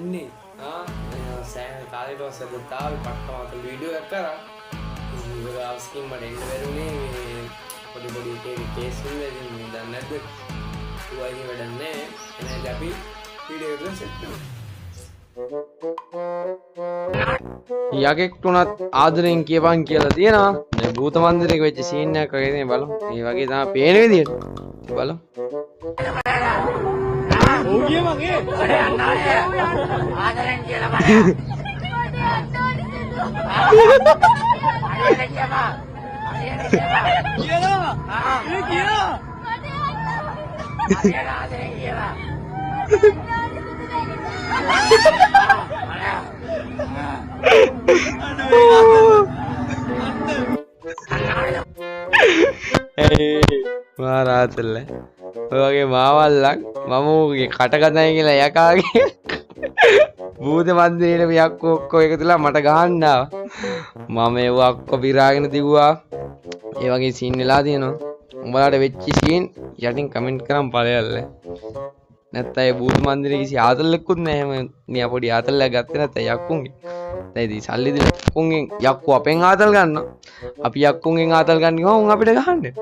වෙන්නේ සෑහෙන කාලෙකට පස්සෙත් ආවේ පට්ටමත වීඩියෝ එකක් කරා ඉතින් මට එන්න බැරුනේ මේ පොඩි කේස් වල ඉතින් මම දන්නේ නැද්ද ඌයි වැඩක් නැහැ එහෙනම් අපි වීඩියෝ එක සෙට් කරමු යකෙක් තුනත් ආදරෙන් කියපන් කියලා තියෙනවා මේ භූත මන්දිරයක වෙච්ච සීන් එකක් වගේ නේ බලමු මේ වගේ තමයි පේන විදියට බලමු ඕගිය මගේ අනේ ආදරෙන් කියලා බලන්න මාරාතල්ල ඔය වගේ මාවල්ලක් මම ඌගේ කට කතයි කියලා යකාගේ භූත මන්දිරේට යක්කෝ ඔක්කොම එකතුලා මට ගහන්න ආවා මම ඒව ඔක්කොම පිරාගෙන දිව්වා ඒ වගේ සීන් වෙලා තියෙනවා උඹලාට වෙච්ච සීන් යටින් කමෙන්ට් කරන් පළයල්ල නැත්නම් ඒ භූත මන්දිරේ කිසි ආතල්ලෙකුත් නැහැ එහෙම නිය පොඩි ආතල්ලයක් ගත්තේ නැත්නම් යක්කුන්ගේ දැන් ඉතින් සල්ලි දීලා යක්කුන්ගෙන් යක්කු අපෙන් ආතල් ගන්නවා අපි යක්කුන්ගෙන් ආතල් ගන්න ගිහම උන් අපිට ගහන්නේ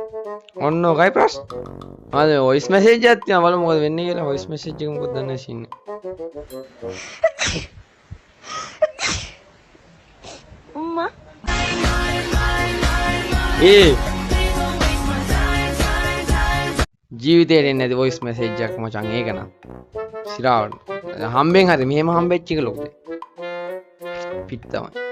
ඔන්න ඔකයි ප්‍රශ්න ආද වොයිස් මෙසේජ් එකක් තියෙනවා බලමු මොකද වෙන්නේ කියලා වොයිස් මෙසේජ් එක මොකද දන්නේ සීන් Umma. ජීවිතේට එන්නේ නැති වොයිස් මෙසේජ් එකක් මචං ඒක නම් සිරාවට හම්බෙන් හරි මෙහෙම හම්බෙච්ච එක ලොකුද පිට තමයි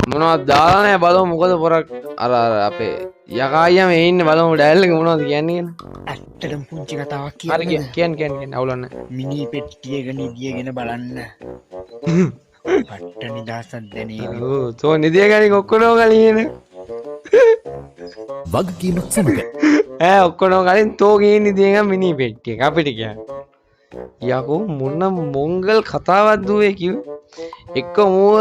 මොනවද දාලා නැහැ බලමු මොකද පොරක් අර අපේ යකා අයියා මේ ඉන්නේ බලමු ඩයල් එක මොනවද කියන්නේ කියලා ඇත්තටම පුංචි කතාවක් හරි කියන්න අවුලක් නැහැ මිනි පෙට්ටියක නිදියගෙන බලන්න පට්ට නිදහසක් දැනීම තෝ නිදිය ගැනීම ඔක්කොම ගලියන වගකීමක් සමග ඔක්කොම කලින් තෝ ගිහින් නිදියන් මිනි පෙට්ටිය එක අපිට කියන්නේ යකෝ මොන මොංගල් කතාවක් දුවේ කිව් එක්ක මෝ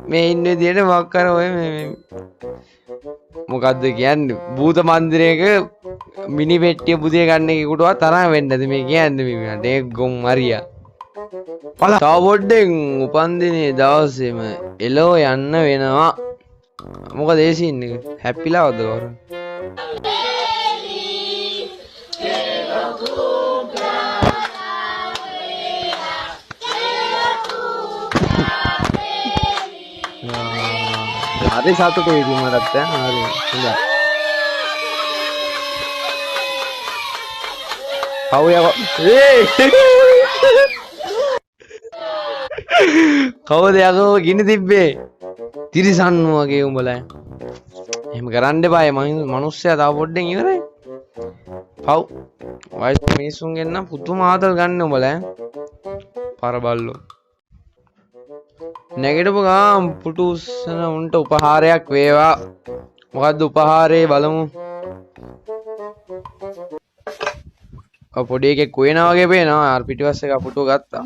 මේ ඉන්න විදියට වක් කර ඔය මේ මොකද්ද කියන්නේ භූත මන්දිරයක මිනි පෙට්ටිය බුදිය ගන්න එකකටවත් තරම් වෙන්නේ නැද මේ කියන්නේ මේ ඩේ ගොම් මරියා තව පොඩ්ඩෙන් උපන්දිනේ දවසේම එලෝ යන්න වෙනවා මොකද ඒ සීන් එක හැපිලාවද කරන්නේ හරි සතුටුයි ඉතින් මටත් හරි හොඳයි කවුද යකෝ ගිනි තිබ්බේ තිරිසන්නු වගේ උඹලා එහෙම කරන්න එපා මනුස්සයා තව පොඩ්ඩෙන් ඉවරයි පව් වයස් මිනිස්සුන්ගෙන් නම් පුදුම ආදල් ගන්න උඹලා පරබල්ලෝ නැගිටපු ගාම් පුටුස්සන උන්ට උපහාරයක් වේවා මොකද්ද උපහාරේ බලමු පොඩි එකෙක් කුයනා වගේ පේනවා අර පිටිපස්ස එක පුටුව ගත්තා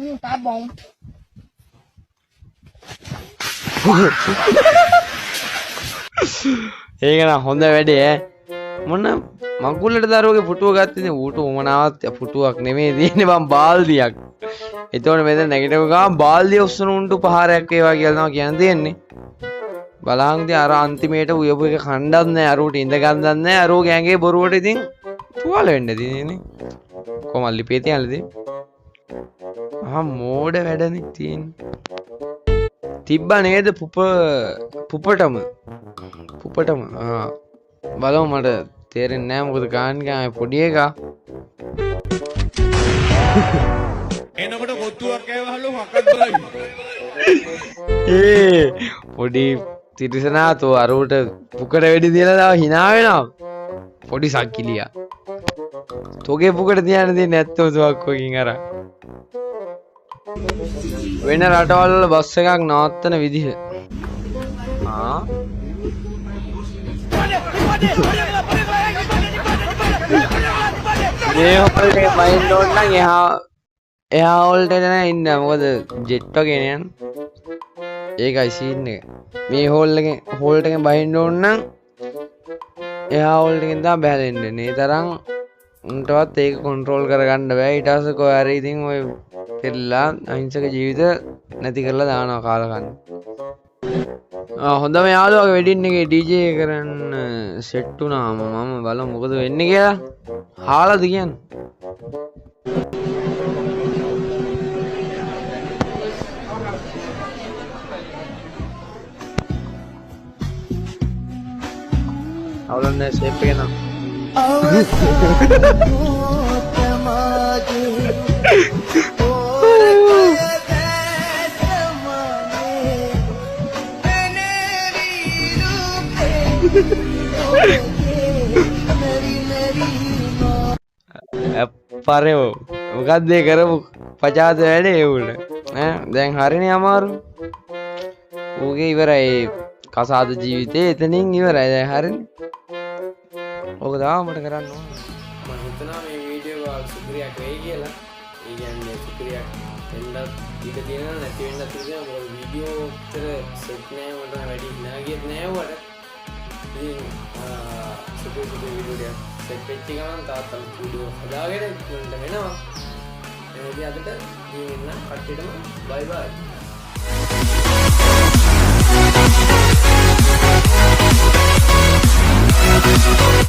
ඒක නම් හොඳ වැඩේ ඈ මොන මගුලට දරුවගේ පුටුව ගත්තේ ඌට උමනාවක් පුටුවක් නෙමෙයි තියෙන්නේ බං බාල්දියක් එතකොට මෙතන නැගිටව ගාම බාල්දිය උස්සන උන්ට උපහාරයක් වේවා කියලා තමයි කියන්න තියෙන්නේ බලහන් ඉතින් අර අන්තිමේට උයපු එක කණ්ඩක් නැහැ අරුවට ඉඳ ගන්නත් නැහැ අරෝ ගෑන්ගේ බොරුවට ඉතින් තුවාල වෙන්න තියෙන්නේ කොහමද ලිපේ තියන්නද මෝඩ වැඩනේ තියෙන්නේ තිබ්බා නේද පුපටම බලමු මට තේරෙන්නේ නැහැ මොකද ගාන්නේ පොඩි එකා එනකොට කොත්තුවක් කෑවහලු මොකක්ද පොඩි තිරිසනාතෝ අරුවට පුකට වෙඩි තියලා දාව hina වෙනවා පොඩි සක්කිලියා තෝගේ පුකට තියන්න දෙන්නේ නැත්තෝ සුවක්කකින් අර වෙන රටවල් වල බස් එකක් නවත්තන විදිහ මේ හොල්ට බයින්න ඕන නම් එහා හොල්ට එන ඉන්න මොකද ජෙට් වගේ නේන ඒකයි සීන් එක මේ හෝල් එකෙන් බහින්න ඕන නම් එහා හෝල් එකෙන් තමයි බහැලෙන්නේ නේ තරම් උන්ටවත් ඒක කන්ට්‍රෝල් කරගන්න බෑ ඊට පස්සේ කොහේ හරි ඉතින් ඔය පෙරලා අහිංසක ජීවිත නැති කරලා දානවා කාලකන්න. හොඳම යාළුවගේ වෙඩින් එකේ ඩීජේ කරන්න සෙට් වුණාම මම බලමු මොකද වෙන්නේ කියලා. හාලද කියන්නේ? අවුලන්නේ ෂේප් එක නම්. පරයෝ මොකක්ද ඒ කරපු පචාත වැඩේ උට දැන් හරිනේ අමාරු. ඌගේ ඉවරයි කසාද ජීවිතේ එතනින් ඉවරයි දැන් හරිනේ. ඕක තමයි මට කරන්න ඕන. මම හිතනවා මේ වීඩියෝ එක සුපිරියක් වෙයි කියලා. ඒ කියන්නේ සුපිරියක් වෙන්නත් ඉඩ තියෙනවා නැති වෙන්නත් තියෙනවා. මොකද වීඩියෝ උත්තර සෙට් නෑ මට වැඩි නාගියෙත් නෑ වට. ඉතින් සුපිරි වීඩියෝ එකක් සෙට් වෙච්ච ගමන් තාත්තා වීඩියෝ හදාගෙන ඉක්මනට වෙනවා. එහෙනම් අදට මේ වෙන කට්ටියටම බයි බයි.